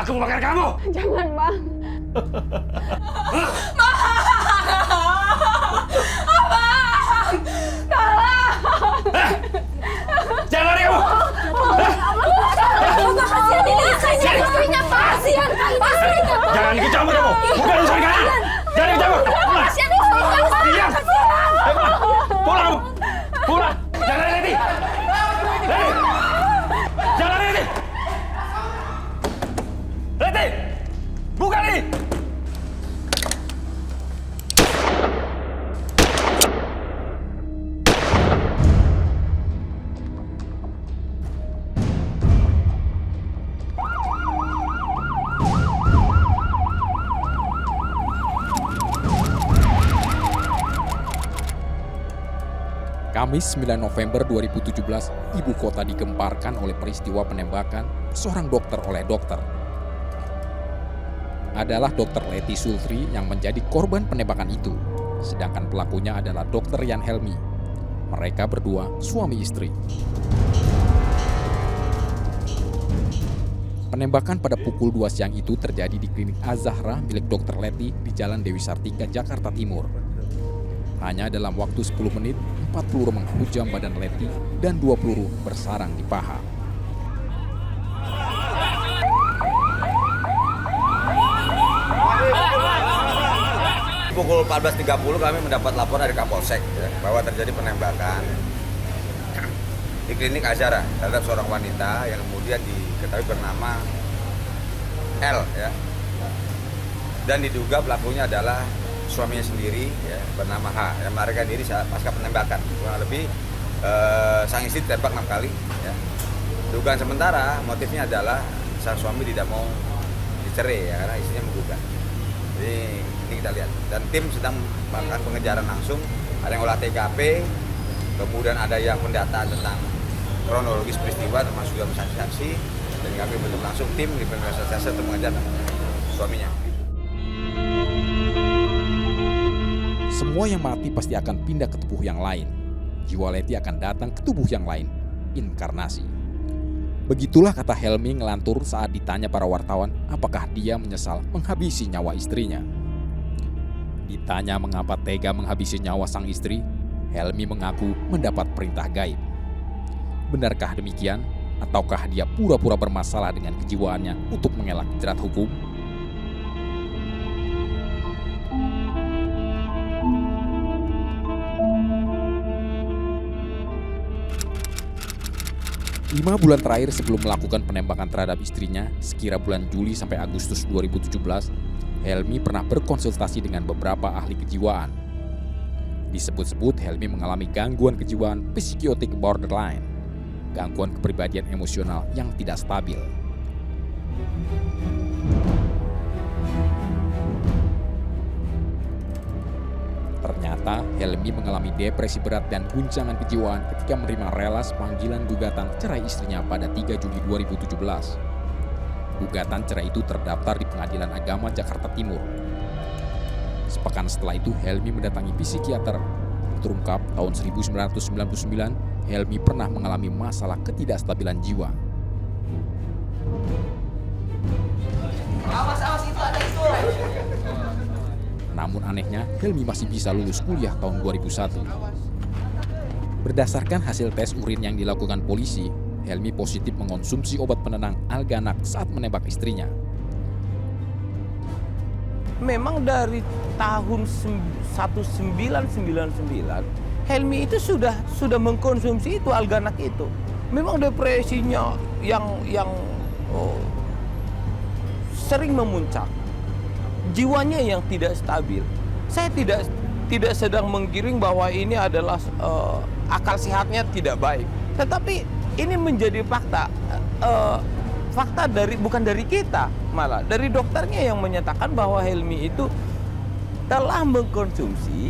Aku membakar kamu! Jangan, Bang. Jangan lari kamu! Kasihan ini istrinya, Pak. Kasihan istrinya, Pak. Jangan ikut campur kamu! Bukan urusan kalian! Jangan ikut campur! Pulang! Kasihan istrinya, Diam! Pulang kamu! Pulang! Jangan lari, Leti! Leti! Jangan lari, Leti! Leti! Bukan ini! Kamis 9 November 2017, ibu kota digemparkan oleh peristiwa penembakan seorang dokter oleh dokter. Adalah Dr. Leti Sultri yang menjadi korban penembakan itu, sedangkan pelakunya adalah Dr. Yan Helmi. Mereka berdua suami istri. Penembakan pada pukul 2 siang itu terjadi di klinik Az-Zahra milik Dr. Leti di Jalan Dewi Sartika, Jakarta Timur. Hanya dalam waktu 10 menit, 4 peluru menghujam badan Leti dan 2 peluru bersarang di paha. Pukul 14.30 kami mendapat laporan dari Kapolsek bahwa terjadi penembakan di klinik Az-Zahra terhadap seorang wanita yang kemudian diketahui bernama L ya. Dan diduga pelakunya adalah suaminya sendiri ya, bernama H yang melarikan diri pasca penembakan. Kurang lebih sang istri ditembak 6 kali ya. Dugaan sementara motifnya adalah sang suami tidak mau dicerai ya, karena istrinya menggugat. Jadi ini kita lihat, dan tim sedang melakukan pengejaran langsung. Ada yang olah TKP, kemudian ada yang pendataan tentang kronologis peristiwa termasuk juga saksi-saksi, dan kami bentuk langsung tim di Polres untuk mengejar suaminya. Semua yang mati pasti akan pindah ke tubuh yang lain. Jiwa Leti akan datang ke tubuh yang lain, inkarnasi. Begitulah kata Helmi ngelantur saat ditanya para wartawan apakah dia menyesal menghabisi nyawa istrinya. Ditanya mengapa tega menghabisi nyawa sang istri, Helmi mengaku mendapat perintah gaib. Benarkah demikian? Ataukah dia pura-pura bermasalah dengan kejiwaannya untuk mengelak jerat hukum? Lima bulan terakhir sebelum melakukan penembakan terhadap istrinya, sekira bulan Juli sampai Agustus 2017, Helmi pernah berkonsultasi dengan beberapa ahli kejiwaan. Disebut-sebut Helmi mengalami gangguan kejiwaan psikiotik borderline, gangguan kepribadian emosional yang tidak stabil. Ternyata Helmi mengalami depresi berat dan guncangan kejiwaan ketika menerima relas panggilan gugatan cerai istrinya pada 3 Juli 2017. Gugatan cerai itu terdaftar di Pengadilan Agama Jakarta Timur. Sepekan setelah itu Helmi mendatangi psikiater. Terungkap tahun 1999 Helmi pernah mengalami masalah ketidakstabilan jiwa. Awas itu ada itu. Namun anehnya, Helmi masih bisa lulus kuliah tahun 2001. Berdasarkan hasil tes urin yang dilakukan polisi, Helmi positif mengonsumsi obat penenang Alganak saat menembak istrinya. Memang dari tahun 1999, Helmi itu sudah mengkonsumsi itu Alganak itu. Memang depresinya yang sering memuncak. Jiwanya yang tidak stabil. Saya tidak sedang menggiring bahwa ini adalah akal sehatnya tidak baik. Tetapi ini menjadi fakta. Fakta bukan dari kita, malah dari dokternya yang menyatakan bahwa Helmi itu telah mengkonsumsi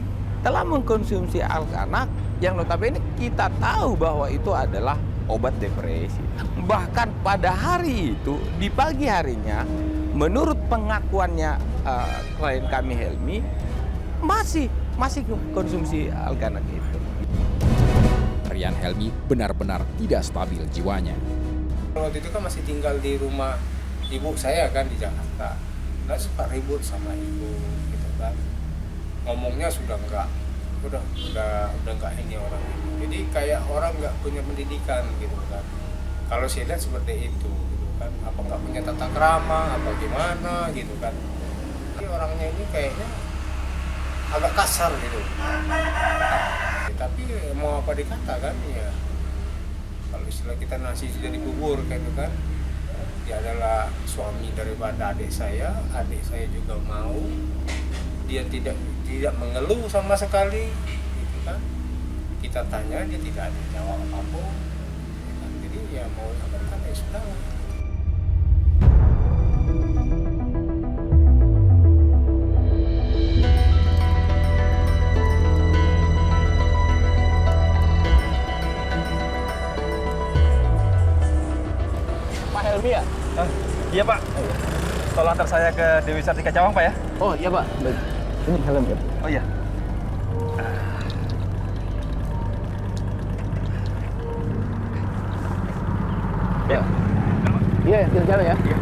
Alganak yang notabene kita tahu bahwa itu adalah obat depresi. Bahkan pada hari itu, di pagi harinya, menurut pengakuannya klien kami Helmi, masih konsumsi Alganak itu. Rian Helmi benar-benar tidak stabil jiwanya. Waktu itu kan masih tinggal di rumah ibu saya kan di Jakarta, nggak suka ribut sama ibu gitu kan, ngomongnya sudah nggak ini orang ini, jadi kayak orang nggak punya pendidikan gitu kan. Kalau saya lihat seperti itu gitu kan, apa nggak punya tata krama apa gimana gitu kan. Jadi orangnya ini kayaknya agak kasar gitu. Tapi mau apa dikatakan ya, kalau istilah kita nasi sudah dikubur kayak itu kan. Dia adalah suami daripada adik saya juga mau. Dia tidak mengeluh sama sekali gitu kan. Kita tanya dia tidak ada jawab apapun gitu kan. Jadi ya mau apa dikata ya sudah lah. Pak Helmi ya? Iya Pak, tolong antar saya ke Dewi Sartika Cawang Pak ya. Oh iya Pak, baik. Ini helm ya? Oh iya. Ya. Iya, jalan ya. Iya.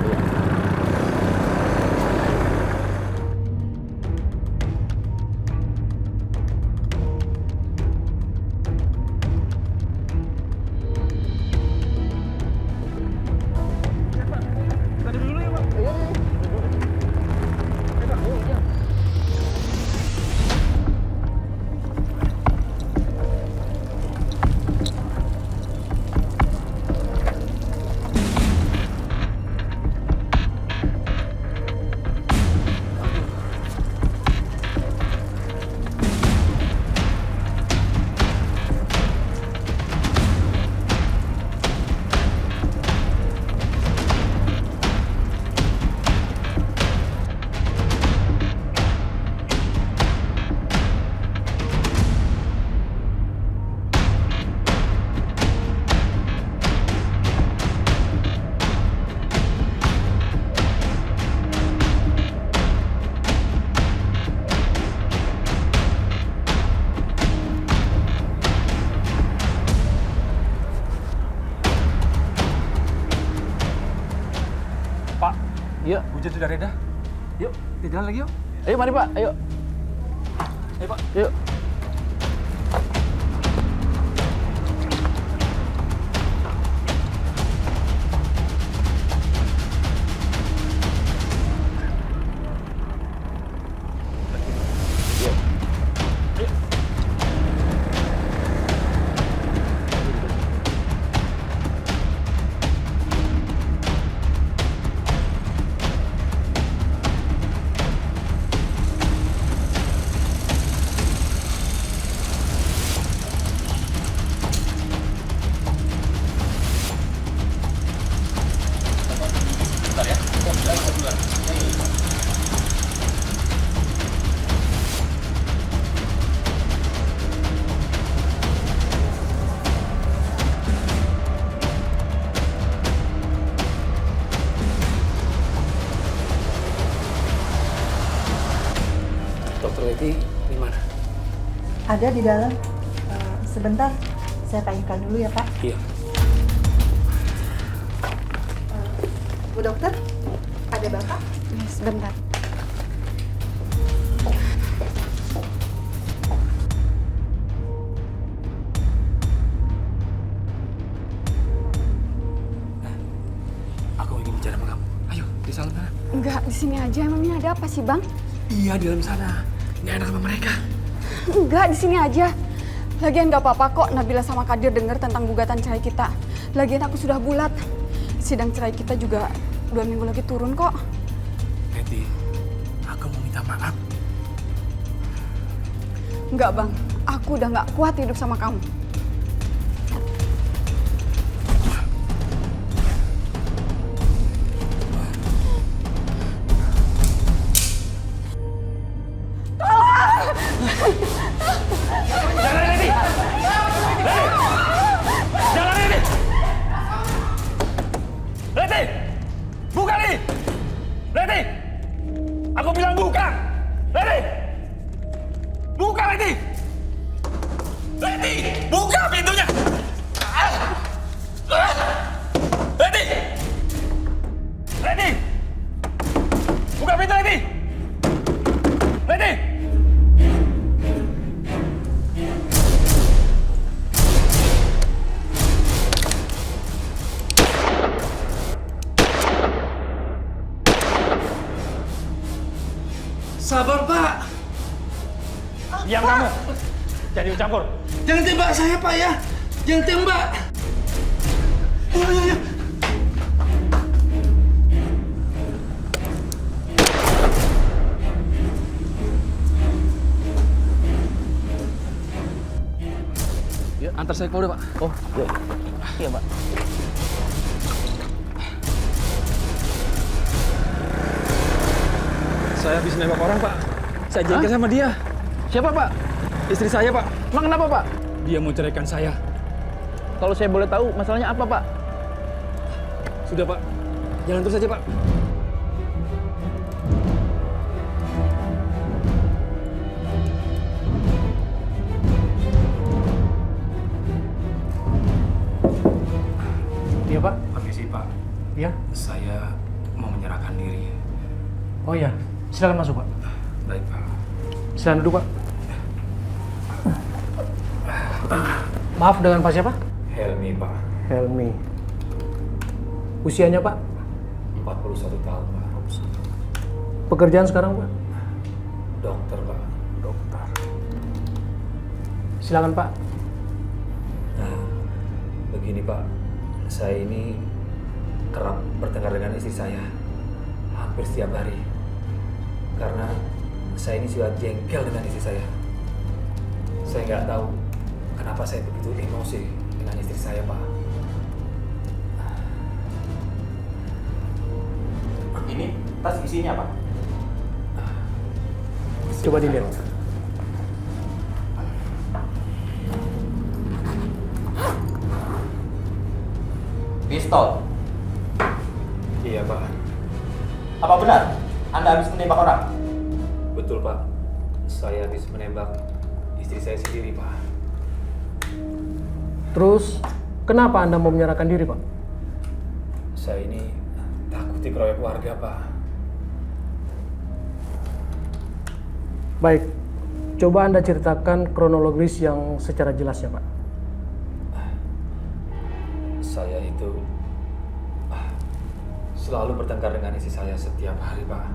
Pak, Yuk. hujan sudah reda. Yuk, kita jalan lagi yuk. Ayo mari Pak, ayo. Ayo Pak. Yuk. Dokter Leti di mana? Ada di dalam. Sebentar, saya tanyakan dulu ya Pak. Iya. Bu dokter, ada Bapak? Sebentar. Aku ingin bicara sama kamu. Ayo, di sana. Enggak, di sini aja. Emangnya ada apa sih, Bang? Iya, di dalam sana. Nggak enak sama mereka. Enggak, di sini aja. Lagian nggak apa-apa kok Nabila sama Kadir dengar tentang gugatan cerai kita. Lagian aku sudah bulat. Sidang cerai kita juga 2 minggu lagi turun kok. Leti, aku mau minta maaf. Enggak, Bang. Aku udah nggak kuat hidup sama kamu. Jangan Leti! Leti! Jangan Leti! Leti! Buka Leti! Leti! Aku bilang buka! Leti! Buka Leti! Leti! Buka pintunya! Leti! Leti! Diam kamu. Jangan ikut campur. Jangan tembak saya, Pak ya. Jangan tembak. Ayo. Ya, antar saya ke Polda, Pak. Oh, iya Pak. Saya habis nembak orang, Pak. Saya jengkel sama dia. Siapa Pak? Istri saya, Pak. Emang kenapa Pak? Dia mau ceraikan saya. Kalau saya boleh tahu masalahnya apa Pak? Sudah, Pak. Jalan terus saja, Pak. Iya, Pak. Permisi, Pak. Iya. Saya mau menyerahkan diri. Oh iya, silakan masuk, Pak. Baik, Pak. Silakan duduk, Pak. Maaf, dengan Pak siapa? Helmi, Pak. Helmi. Usianya, Pak? 41 tahun, Pak. Pekerjaan sekarang, Pak? Dokter, Pak. Dokter. Silakan, Pak. Nah, begini, Pak. Saya ini kerap bertengkar dengan istri saya. Hampir setiap hari. Karena saya ini sudah jengkel dengan istri saya. Saya nggak tahu kenapa saya begitu emosi dengan istri saya, Pak. Ini tas isinya, Pak. Coba dilihat. Pistol. Iya, Pak. Apa benar Anda habis menembak orang? Betul, Pak. Saya habis menembak istri saya sendiri, Pak. Terus, kenapa Anda mau menyerahkan diri, Pak? Saya ini takut dikeroyok warga, Pak. Baik, coba Anda ceritakan kronologis yang secara jelasnya, Pak. Saya itu selalu bertengkar dengan istri saya setiap hari, Pak.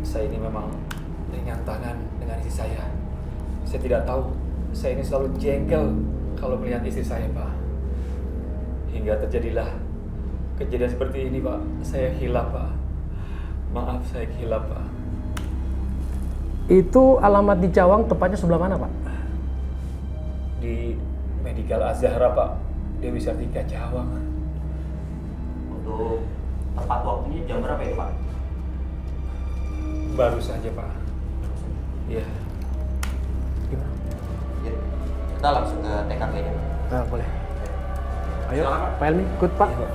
Saya ini memang ringan tangan dengan istri saya. Saya tidak tahu, saya ini selalu jengkel kalau melihat istri saya, Pak. Hingga terjadilah kejadian seperti ini, Pak. Saya hilaf, Pak. Maaf, saya hilaf, Pak. Itu alamat di Cawang, tepatnya sebelah mana, Pak? Di Medical Azhara, Pak. Dewi Sartika, Cawang. Untuk tepat waktunya jam berapa ya, Pak? Baru saja, Pak. Iya. Gimana? Ya, kita langsung ke TKP-nya. Nah, boleh. Ayo, Silakan, Pak. Pak Helmi, ikut, Pak. Iya, Pak.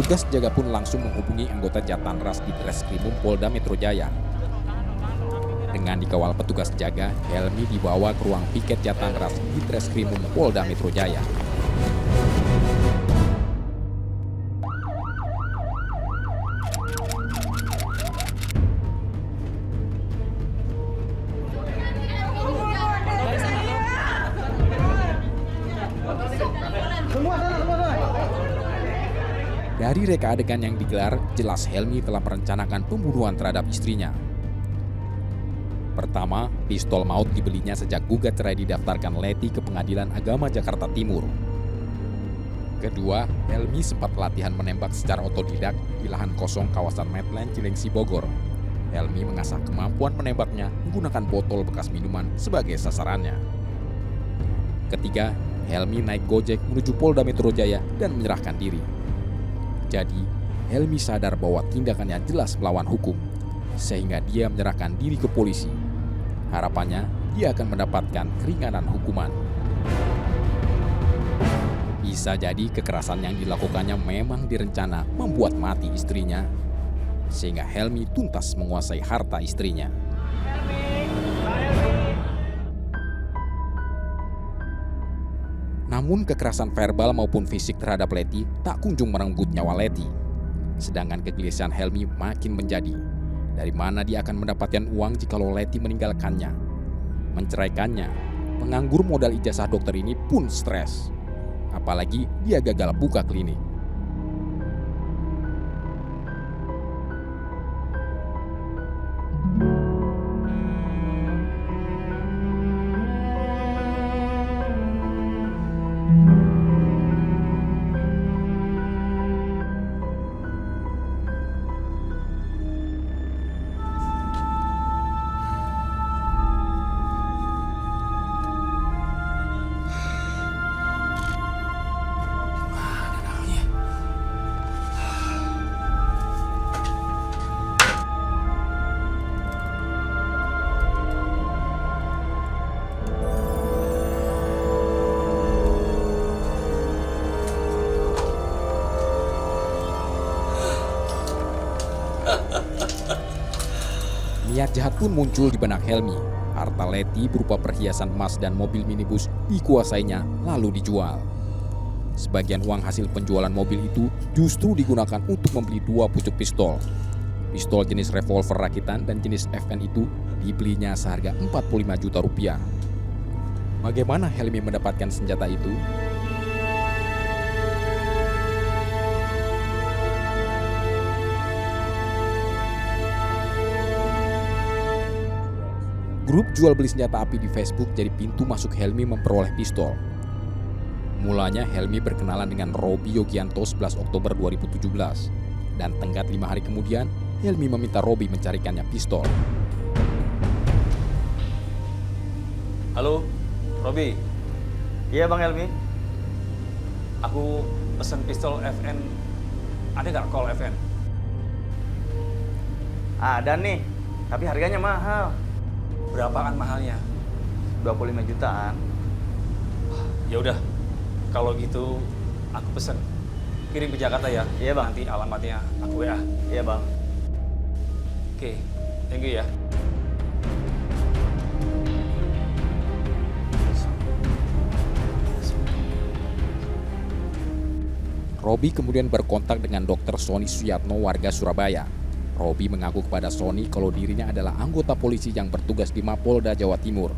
Tugas jaga pun langsung menghubungi anggota Jatanras di Treskrimum Polda Metro Jaya. Dengan dikawal petugas jaga, Helmi dibawa ke ruang piket Jatanras di Treskrimum Polda Metro Jaya. Dari reka adegan yang digelar, jelas Helmi telah merencanakan pembunuhan terhadap istrinya. Pertama, pistol maut dibelinya sejak gugat cerai didaftarkan Leti ke Pengadilan Agama Jakarta Timur. Kedua, Helmi sempat latihan menembak secara otodidak di lahan kosong kawasan Medland Cilengsi Bogor. Helmi mengasah kemampuan menembaknya menggunakan botol bekas minuman sebagai sasarannya. Ketiga, Helmi naik Gojek menuju Polda Metro Jaya dan menyerahkan diri. Jadi, Helmi sadar bahwa tindakannya jelas melawan hukum, sehingga dia menyerahkan diri ke polisi. Harapannya, dia akan mendapatkan keringanan hukuman. Bisa jadi kekerasan yang dilakukannya memang direncana membuat mati istrinya, sehingga Helmi tuntas menguasai harta istrinya. Namun kekerasan verbal maupun fisik terhadap Leti tak kunjung merenggut nyawa Leti. Sedangkan kegelisahan Helmi makin menjadi. Dari mana dia akan mendapatkan uang jikalau Leti meninggalkannya? Menceraikannya, penganggur modal ijazah dokter ini pun stres. Apalagi dia gagal buka klinik. Niat jahat pun muncul di benak Helmi. Harta Leti berupa perhiasan emas dan mobil minibus dikuasainya lalu dijual. Sebagian uang hasil penjualan mobil itu justru digunakan untuk membeli 2 pucuk pistol. Pistol jenis revolver rakitan dan jenis FN itu dibelinya seharga 45 juta rupiah. Bagaimana Helmi mendapatkan senjata itu? Grup jual beli senjata api di Facebook jadi pintu masuk Helmi memperoleh pistol. Mulanya Helmi berkenalan dengan Robi Yogianto 11 Oktober 2017. Dan tenggat 5 hari kemudian, Helmi meminta Robi mencarikannya pistol. Halo, Robi. Iya Bang Helmi. Aku pesen pistol FN. Ada nggak call FN? Ada nih, tapi harganya mahal. Berapaan mahalnya? 25 jutaan. Ya udah, kalau gitu aku pesen. Kirim ke Jakarta ya. Iya Bang. Nanti alamatnya aku WA. Iya Bang. Oke, thank you ya. Robi kemudian berkontak dengan Dr. Sony Suyatno warga Surabaya. Robi mengaku kepada Sony kalau dirinya adalah anggota polisi yang bertugas di Mapolda Jawa Timur.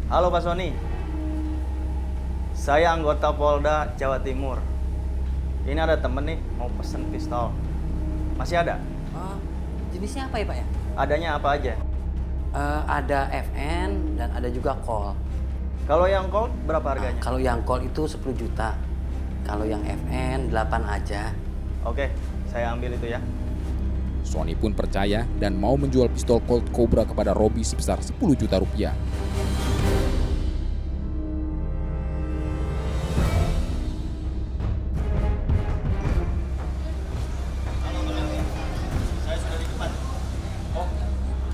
Halo Pak Sony. Saya anggota Polda Jawa Timur. Ini ada temen nih mau pesen pistol. Masih ada? Oh, jenisnya apa ya Pak ya? Adanya apa aja? Ada FN dan ada juga Colt. Kalau yang Colt berapa harganya? Kalau yang Colt itu 10 juta. Kalau yang FN 8 aja. Oke, saya ambil itu ya. Sony pun percaya dan mau menjual pistol Colt Cobra kepada Robi sebesar 10 juta rupiah.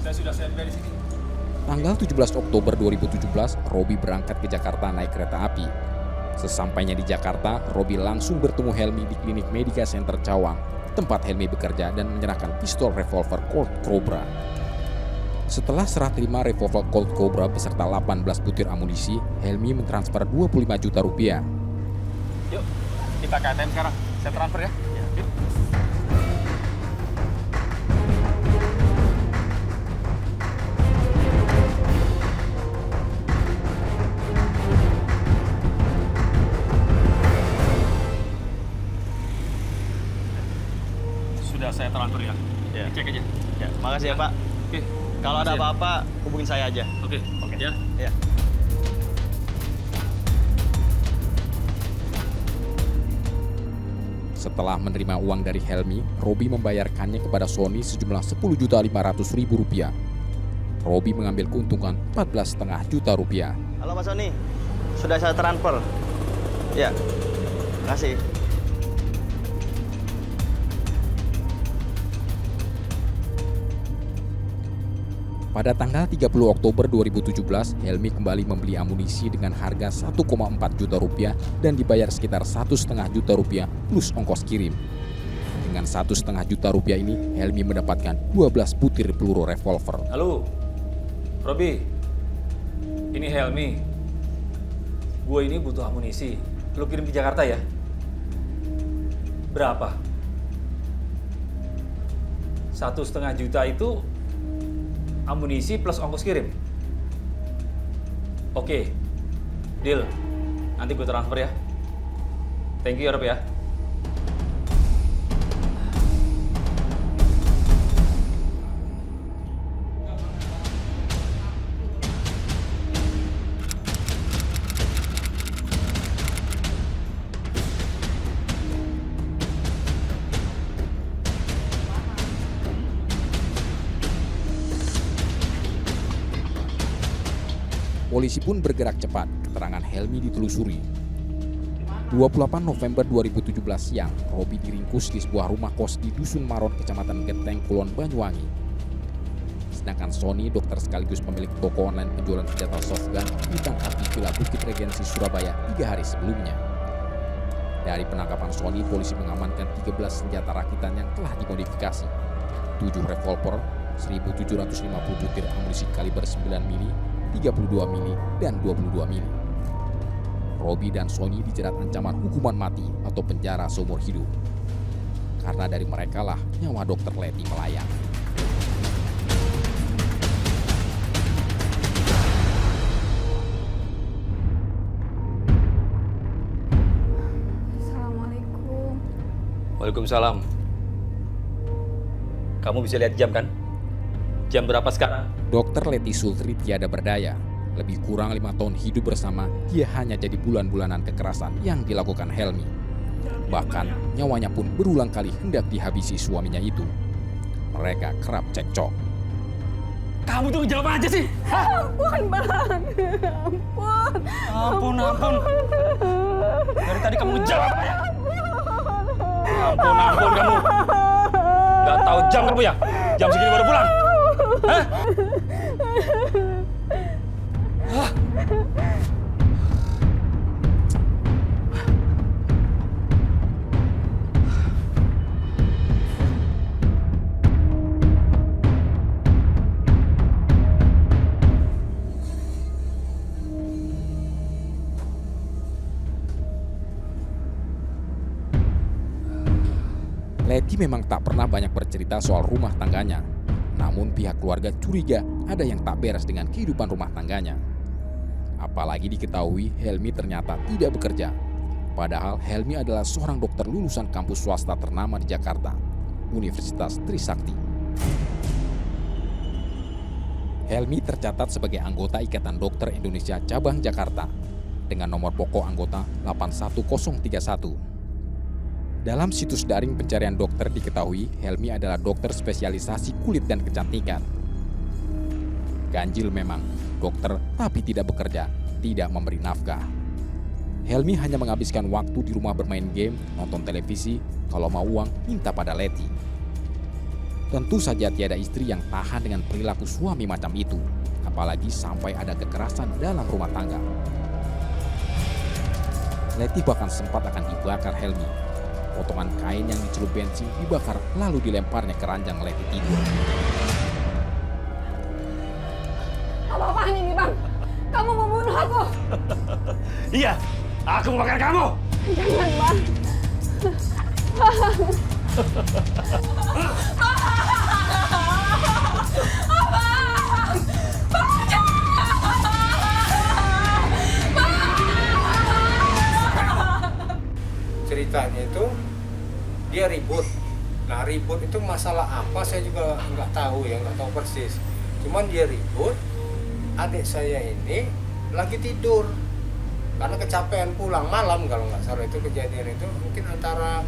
Saya sudah standby di sini. Tanggal 17 Oktober 2017, Robi berangkat ke Jakarta naik kereta api. Sesampainya di Jakarta, Robi langsung bertemu Helmi di klinik Medika Center Cawang, tempat Helmi bekerja dan menyerahkan pistol revolver Colt Cobra. Setelah serah terima revolver Colt Cobra beserta 18 butir amunisi, Helmi mentransfer 25 juta rupiah. Yuk, kita ke ATM sekarang. Saya transfer ya. Yuk. Sudah saya transfer ya. Ya. Cek aja. Ya, makasih ya Pak. Oke. Kalau ada Makasih ya. apa-apa, hubungin saya aja. Oke. Oke. Ya. Ya. Setelah menerima uang dari Helmi, Robi membayarkannya kepada Sony sejumlah 10.500.000 rupiah. Robi mengambil keuntungan 14,5 juta rupiah. Halo Pak Sony, sudah saya transfer. Ya, makasih. Pada tanggal 30 Oktober 2017, Helmi kembali membeli amunisi dengan harga 1,4 juta rupiah dan dibayar sekitar 1,5 juta rupiah plus ongkos kirim. Dengan 1,5 juta rupiah ini, Helmi mendapatkan 12 butir peluru revolver. Halo, Robi. Ini Helmi. Gue ini butuh amunisi. Lu kirim ke Jakarta ya? Berapa? 1,5 juta itu amunisi plus ongkos kirim. Oke, deal. Nanti gue transfer ya. Thank you ya Rob ya. Polisi pun bergerak cepat, keterangan Helmi ditelusuri. 28 November 2017 siang, Robi diringkus di sebuah rumah kos di Dusun Maron, Kecamatan Genteng, Kulon Banyuwangi. Sedangkan Sony, dokter sekaligus pemilik toko online penjualan senjata softgun, ditangkap di Villa Bukit Regensi, Surabaya 3 hari sebelumnya. Dari penangkapan Sony, polisi mengamankan 13 senjata rakitan yang telah dimodifikasi, 7 revolver, 1.750 butir amunisi kaliber 9 mili, 32 mili, dan 22 mili. Robi dan Sony dijerat ancaman hukuman mati atau penjara seumur hidup. Karena dari merekalah nyawa Dr. Letty melayang. Assalamualaikum. Waalaikumsalam. Kamu bisa lihat jam kan? Jam berapa sekarang? Dr. Letty Sultri tiada berdaya. Lebih kurang 5 tahun hidup bersama, dia hanya jadi bulan-bulanan kekerasan yang dilakukan Helmi. Bahkan nyawanya pun berulang kali hendak dihabisi suaminya itu. Mereka kerap cekcok. Kamu tuh jawab aja sih. Ampun, Bang. Ampun. Ampun. Dari tadi kamu ngejawab apa ya? Ampun kamu. Gak tahu jam kamu ya? Jam segini baru pulang. Hah? Letty memang tak pernah banyak bercerita soal rumah tangganya. Namun pihak keluarga curiga ada yang tak beres dengan kehidupan rumah tangganya. Apalagi diketahui Helmi ternyata tidak bekerja. Padahal Helmi adalah seorang dokter lulusan kampus swasta ternama di Jakarta, Universitas Trisakti. Helmi tercatat sebagai anggota Ikatan Dokter Indonesia Cabang Jakarta dengan nomor pokok anggota 81031. Dalam situs daring pencarian dokter diketahui Helmi adalah dokter spesialisasi kulit dan kecantikan. Ganjil memang, dokter tapi tidak bekerja, tidak memberi nafkah. Helmi hanya menghabiskan waktu di rumah bermain game, nonton televisi, kalau mau uang minta pada Letty. Tentu saja tiada istri yang tahan dengan perilaku suami macam itu, apalagi sampai ada kekerasan dalam rumah tangga. Letty bahkan sempat akan dibakar Helmi. Potongan kain yang dicelup bensin dibakar lalu dilemparnya ke ranjang Letty tidur. Apa-apaan ini, Bang? Kamu membunuh aku. Iya, aku membakar kamu. Jangan, Bang. Ceritanya itu dia ribut. Nah, ribut itu masalah apa saya juga nggak tahu ya, nggak tahu persis. Cuman dia ribut, adik saya ini lagi tidur karena kecapean pulang malam kalau nggak salah, itu kejadian itu mungkin antara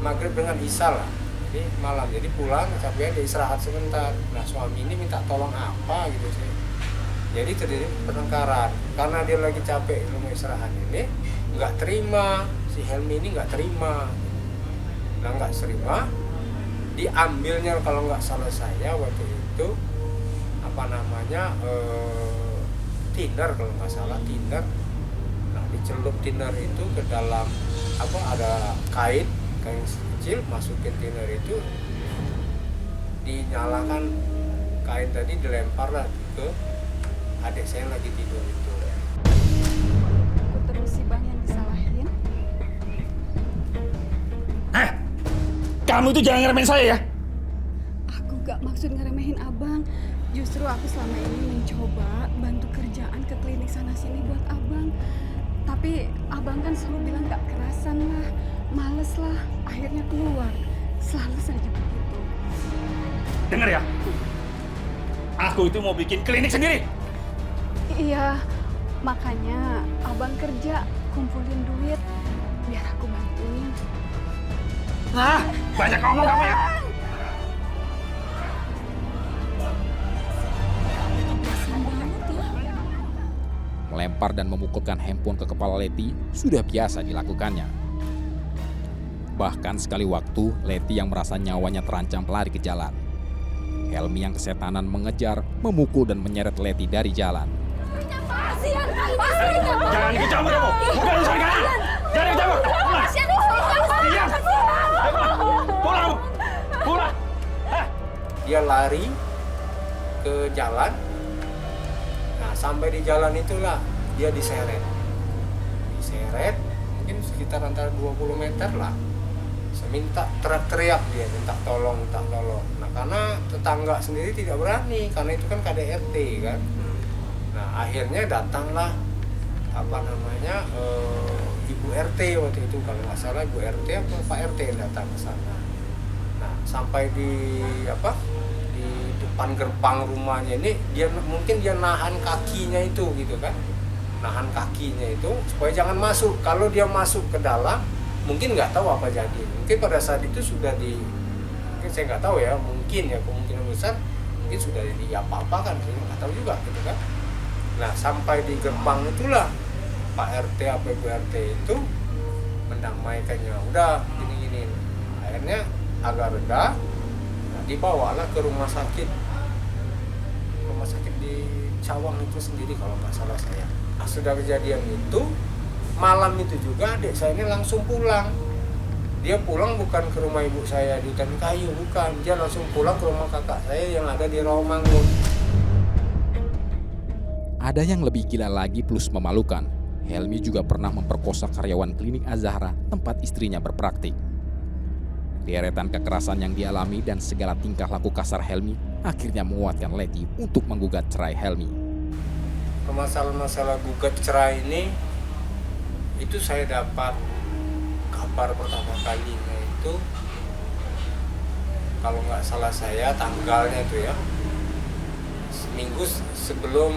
maghrib dengan isya lah. Jadi malam, jadi pulang kecapean, dia istirahat sebentar. Nah, suami ini minta tolong apa gitu sih. Jadi terjadi pertengkaran karena dia lagi capek mau istirahat ini, nggak terima. Si Helmi ini nggak terima. Nah, nggak terima, diambilnya kalau nggak salah saya waktu itu thinner kalau nggak salah, thinner. Nah, dicelup thinner itu ke dalam ada kain kecil, masukin thinner itu, dinyalakan kain tadi, dilempar lagi ke adik saya lagi tidur itu. Aku terus si Bang yang disalahin. Kamu itu jangan ngeremehin saya ya. Aku gak maksud ngeremehin Abang. Justru aku selama ini mencoba bantu kerjaan ke klinik sana-sini buat Abang. Tapi Abang kan selalu bilang gak kerasan lah, males lah, akhirnya keluar. Selalu saja begitu. Dengar ya, aku itu mau bikin klinik sendiri. Iya, makanya Abang kerja, kumpulin duit, biar aku bantuin. Banyak ngomong kamu ya. Melempar dan memukulkan handphone ke kepala Letty sudah biasa dilakukannya. Bahkan sekali waktu, Letty yang merasa nyawanya terancam lari ke jalan. Helmi yang kesetanan mengejar, memukul dan menyeret Letty dari jalan. Jangan ikut campur kamu. Bukan urusan kalian. Jangan ikut campur. Diam. Pulang. Pulang. dia lari ke jalan. Nah, sampai di jalan itulah dia diseret mungkin sekitar antara 20 meter lah. Minta teriak-teriak, dia minta tolong. Nah, karena tetangga sendiri tidak berani, karena itu kan KDRT kan. Nah, akhirnya datanglah Ibu RT waktu itu, kalau nggak salah Ibu RT apa Pak RT yang datang ke sana. Nah, sampai di depan gerbang rumahnya ini, mungkin dia nahan kakinya itu gitu kan, supaya jangan masuk. Kalau dia masuk ke dalam, mungkin nggak tahu apa jadi. Mungkin pada saat itu sudah mungkin saya nggak tahu ya, kemungkinan besar mungkin sudah diapa-apakan, saya nggak tahu juga gitu kan. Nah, sampai di gerbang itulah Pak RT apa Ibu RT itu mendamaikannya, udah gini. Akhirnya agak reda, dibawalah ke rumah sakit di Cawang itu sendiri kalau nggak salah saya. Nah, sudah kejadian itu, malam itu juga adik saya ini langsung pulang. Dia pulang bukan ke rumah ibu saya di Hutan Kayu, bukan. Dia langsung pulang ke rumah kakak saya yang ada di Rawamangun. Ada yang lebih gila lagi plus memalukan. Helmi juga pernah memperkosa karyawan klinik Az-Zahra tempat istrinya berpraktik. Deretan kekerasan yang dialami dan segala tingkah laku kasar Helmi akhirnya menguatkan Leti untuk menggugat cerai Helmi. Masalah gugat cerai ini, itu saya dapat kabar pertama kalinya itu, kalau nggak salah saya tanggalnya itu ya, seminggu sebelum,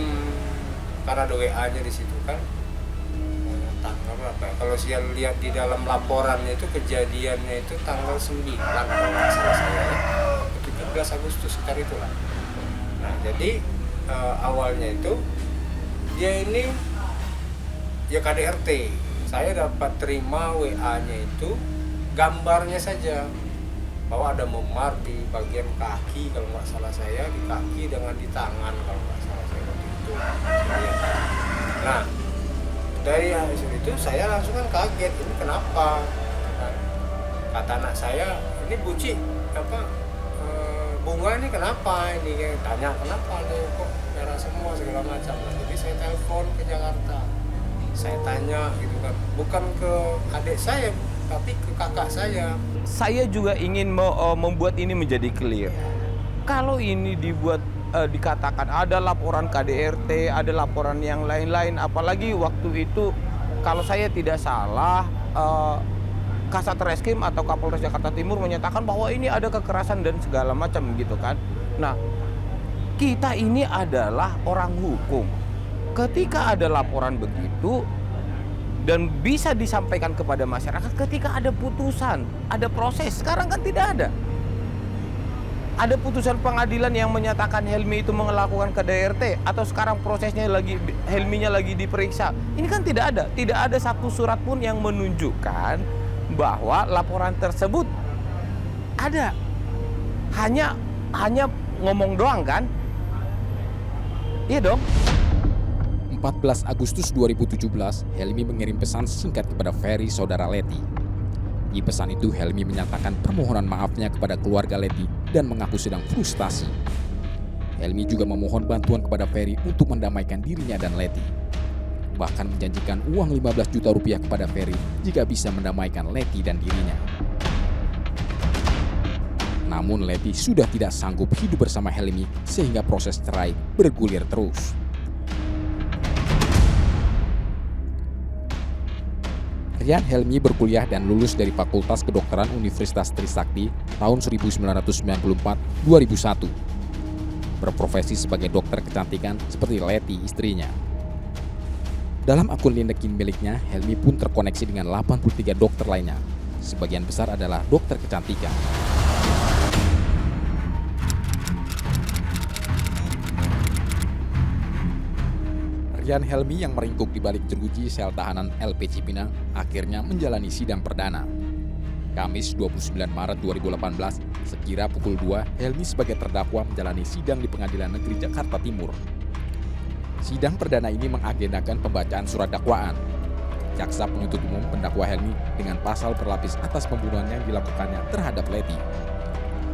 karena ada WA-nya di situ kan, tanggal berapa ya? Kalau saya lihat di dalam laporannya itu kejadiannya itu tanggal 9 kalau nggak salah saya ya, 17 Agustus sekitar itulah. Nah, jadi awalnya itu dia ini ya KDRT. Saya dapat terima WA-nya itu gambarnya saja, bahwa ada memar di bagian kaki kalau nggak salah saya, di kaki dengan di tangan kalau nggak salah saya waktu itu. Nah, dari hasil itu saya langsung kan kaget, ini kenapa? Kata anak saya, ini Buci bunga ini kenapa? Ini tanya kenapa kok merah semua segala macam. Jadi saya telepon ke Jakarta. Saya tanya gitu kan, bukan ke adik saya, tapi ke kakak saya. Saya juga ingin membuat ini menjadi clear. Kalau ini dibuat dikatakan ada laporan KDRT, ada laporan yang lain-lain, apalagi waktu itu kalau saya tidak salah Kasat Reskrim atau Kapolres Jakarta Timur menyatakan bahwa ini ada kekerasan dan segala macam gitu kan. Nah, kita ini adalah orang hukum. Ketika ada laporan begitu dan bisa disampaikan kepada masyarakat, ketika ada putusan, ada proses. Sekarang kan tidak ada. Ada putusan pengadilan yang menyatakan Helmi itu melakukan KDRT, atau sekarang prosesnya Helminya lagi diperiksa. Ini kan tidak ada. Tidak ada satu surat pun yang menunjukkan bahwa laporan tersebut ada. Hanya ngomong doang kan? Iya dong. 14 Agustus 2017, Helmi mengirim pesan singkat kepada Ferry, saudara Leti. Di pesan itu, Helmi menyatakan permohonan maafnya kepada keluarga Leti dan mengaku sedang frustasi. Helmi juga memohon bantuan kepada Ferry untuk mendamaikan dirinya dan Leti. Bahkan menjanjikan uang 15 juta rupiah kepada Ferry jika bisa mendamaikan Leti dan dirinya. Namun Leti sudah tidak sanggup hidup bersama Helmi sehingga proses cerai bergulir terus. Rian Helmi berkuliah dan lulus dari Fakultas Kedokteran Universitas Trisakti tahun 1994-2001. Berprofesi sebagai dokter kecantikan seperti Leti istrinya. Dalam akun LinkedIn miliknya, Helmi pun terkoneksi dengan 83 dokter lainnya. Sebagian besar adalah dokter kecantikan. Rian Helmi yang meringkuk di balik jeruji sel tahanan LP Cipinang akhirnya menjalani sidang perdana. Kamis 29 Maret 2018, sekira pukul 2, Helmi sebagai terdakwa menjalani sidang di Pengadilan Negeri Jakarta Timur. Sidang perdana ini mengagendakan pembacaan surat dakwaan. Jaksa penuntut umum mendakwa Helmi dengan pasal berlapis atas pembunuhan yang dilakukannya terhadap Leti.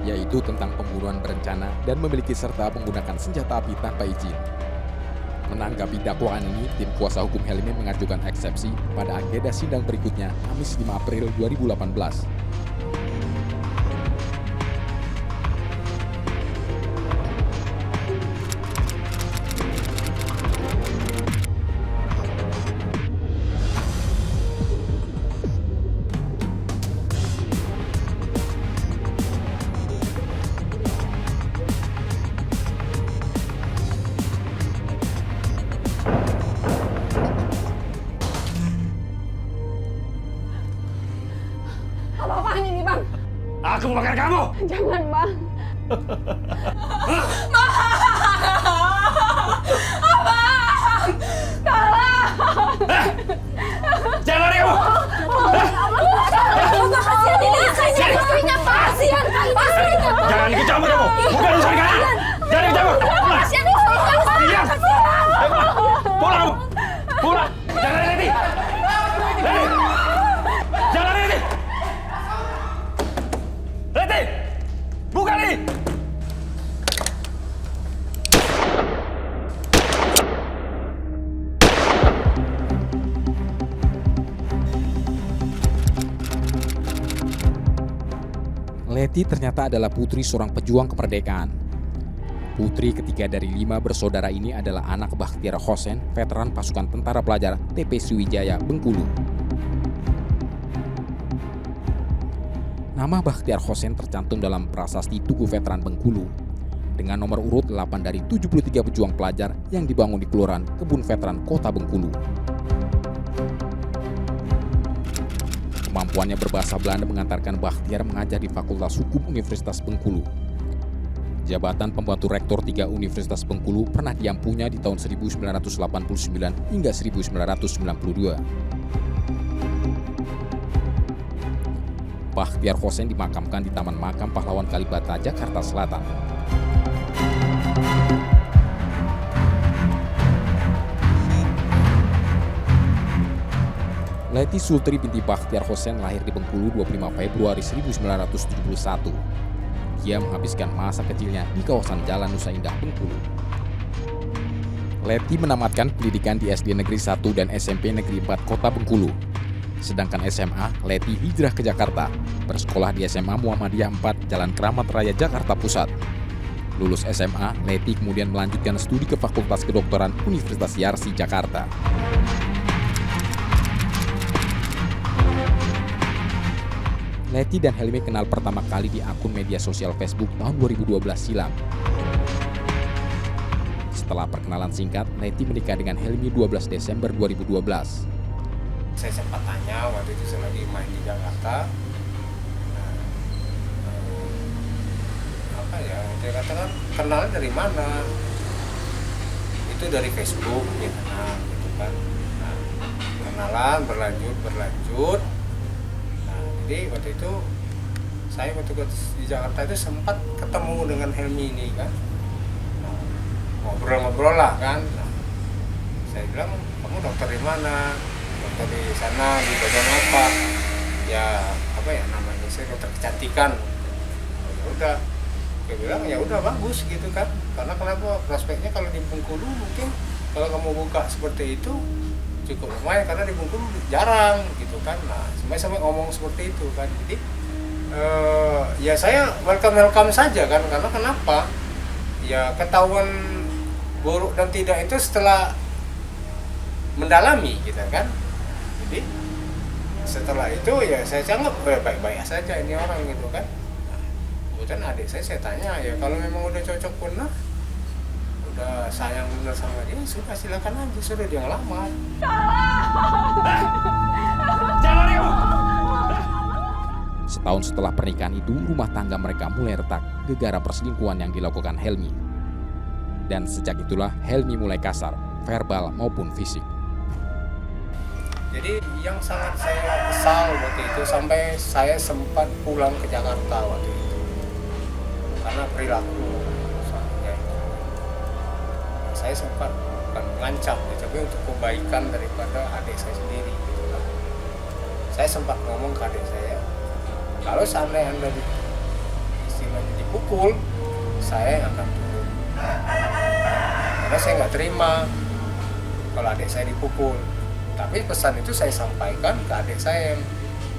yaitu tentang pembunuhan berencana dan memiliki serta menggunakan senjata api tanpa izin. Menanggapi dakwaan ini, tim kuasa hukum Helmi mengajukan eksepsi pada agenda sidang berikutnya, Kamis 5 April 2018. Apa-apaan ini, Bang? Aku membakar kamu! Jangan, Bang. Jangan lari kamu! Jangan ikut campur kamu! Bukan urusan kalian! Jangan ikut campur! Diam! Pulang kamu! Pulang! Jangan lari nanti! Lari! Jangan lari nanti! Leti! Buka ini! Leti ternyata adalah putri seorang pejuang kemerdekaan. Putri ketiga dari 5 bersaudara ini adalah anak Bakhtiar Hossein, veteran pasukan tentara pelajar TP Sriwijaya, Bengkulu. Nama Bakhtiar Hossein tercantum dalam prasasti Tugu Veteran Bengkulu dengan nomor urut 8 dari 73 pejuang pelajar yang dibangun di Kelurahan Kebun Veteran Kota Bengkulu. Kemampuannya berbahasa Belanda mengantarkan Bakhtiar mengajar di Fakultas Hukum Universitas Bengkulu. Jabatan pembantu rektor 3 Universitas Bengkulu pernah diampunya di tahun 1989 hingga 1992. Bakhtiar Hossein dimakamkan di Taman Makam Pahlawan Kalibata, Jakarta Selatan. Leti Sultri binti Bakhtiar Hossein lahir di Bengkulu 25 Februari 1971. Dia menghabiskan masa kecilnya di kawasan Jalan Nusa Indah, Bengkulu. Leti menamatkan pendidikan di SD Negeri 1 dan SMP Negeri 4 Kota Bengkulu. Sedangkan SMA, Leti hijrah ke Jakarta, bersekolah di SMA Muhammadiyah 4, Jalan Keramat Raya, Jakarta Pusat. Lulus SMA, Leti kemudian melanjutkan studi ke Fakultas Kedokteran Universitas Yarsi, Jakarta. Leti dan Helmi kenal pertama kali di akun media sosial Facebook tahun 2012 silam. Setelah perkenalan singkat, Leti menikah dengan Helmi 12 Desember 2012. Saya sempat tanya waktu itu saya lagi main di Jakarta. Dia katakan kenalnya dari mana? Itu dari Facebook dia kenal gitu kan. Nah, kenalan berlanjut. Jadi waktu itu saya waktu di Jakarta itu sempat ketemu dengan Helmi ini kan, ngobrol-ngobrol lah kan. Saya bilang, kamu dokter di mana? Dokter di sana, di bagian apa? Ya apa ya namanya? Saya dokter kecantikan. Ya udah, dia bilang ya udah bagus gitu kan. Karena kenapa? Prospeknya kalau di Bengkulu mungkin kalau kamu buka seperti itu cukup lumayan karena di Bengkulu jarang gitu kan. Nah, sampai ngomong seperti itu kan. Jadi ya saya welcome saja kan, karena kenapa? Ya ketahuan buruk dan tidak itu setelah mendalami gitu kan. Jadi setelah itu ya saya anggap baik-baik saja ini orang gitu kan. Nah, kemudian adik saya tanya, ya kalau memang udah cocok benar, udah sayang benar sama dia, sudah silakan aja, suruh dia ngelamar. Jangan lari kamu! Setahun setelah pernikahan itu, rumah tangga mereka mulai retak gara-gara perselingkuhan yang dilakukan Helmi. Dan sejak itulah Helmi mulai kasar, verbal maupun fisik. Jadi yang sangat saya kesal waktu itu sampai saya sempat pulang ke Jakarta waktu itu karena perilaku soalnya itu. Saya sempat bukan mengancam, tapi untuk kebaikan daripada adik saya sendiri gitu kan. Saya sempat ngomong ke adik saya, kalau seandainya Anda istilahnya dipukul, saya akan turun. Karena saya nggak terima kalau adik saya dipukul. Tapi pesan itu saya sampaikan ke adik saya yang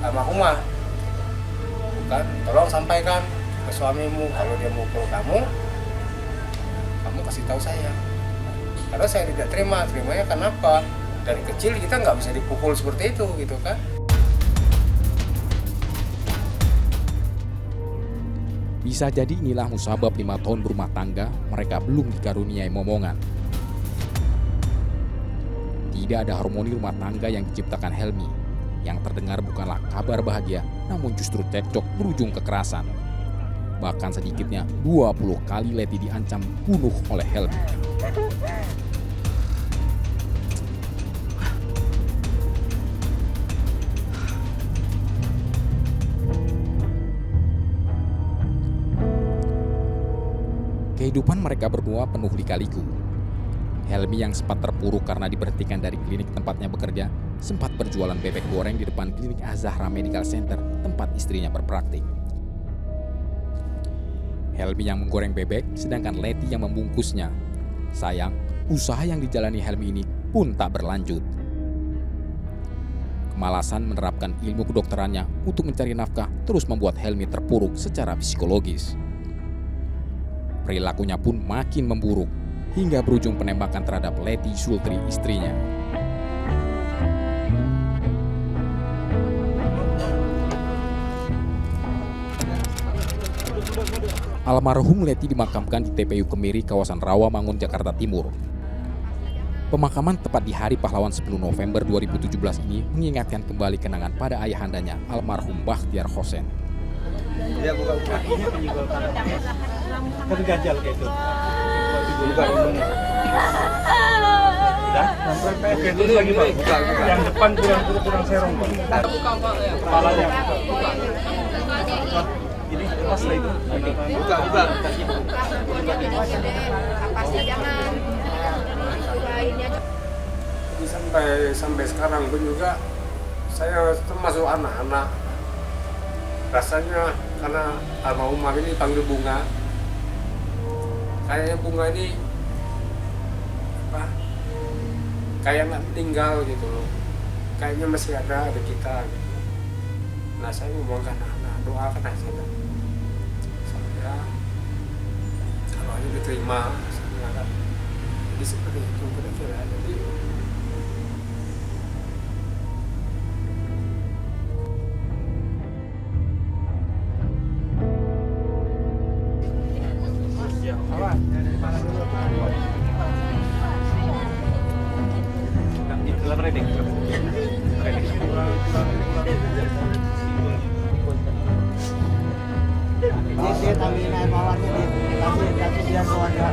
almarhumah. Bukan, tolong sampaikan ke suamimu kalau dia mukul kamu kasih tahu saya. Karena saya tidak terima. Terimanya kenapa? Dari kecil kita nggak bisa dipukul seperti itu, gitu kan? Bisa jadi inilah musabab 5 tahun berumah tangga mereka belum dikaruniai momongan. Tidak ada harmoni rumah tangga yang diciptakan Helmi. Yang terdengar bukanlah kabar bahagia, namun justru cekcok berujung kekerasan. Bahkan sedikitnya 20 kali Leti diancam bunuh oleh Helmi. Kehidupan mereka berdua penuh lika-liku. Helmi yang sempat terpuruk karena diberhentikan dari klinik tempatnya bekerja, sempat berjualan bebek goreng di depan klinik Az-Zahra Medical Center tempat istrinya berpraktik. Helmi yang menggoreng bebek, sedangkan Leti yang membungkusnya. Sayang, usaha yang dijalani Helmi ini pun tak berlanjut. Kemalasan menerapkan ilmu kedokterannya untuk mencari nafkah terus membuat Helmi terpuruk secara psikologis. Perilakunya pun makin memburuk, hingga berujung penembakan terhadap Leti Sultri, istrinya. Almarhum Leti dimakamkan di TPU Kemiri, kawasan Rawamangun, Jakarta Timur. Pemakaman tepat di Hari Pahlawan 10 November 2017 ini mengingatkan kembali kenangan pada ayahandanya, almarhum Bakhtiar Hossein. Dia buka kakinya penyebabkan terganjal kayak itu. Buka ini. Udah, sampai oke terus lagi Pak. Buka. Yang depan kurang serong Pak. Buka Pak. Kepalanya. Ini lepas lah itu. Buka. Kapasnya jangan. Sampai sekarang pun juga saya termasuk anak-anak. Rasanya karena almarhumah ini panggil Bunga, kayaknya Bunga ini kayak nggak meninggal gitu loh, kayaknya masih ada kita gitu. Nah saya ngomongkan anak doakan aja saya kalau ini diterima saya, jadi seperti itu kira-kira. Jadi dia tahu naik mawarnya dia kasih dia keluarga.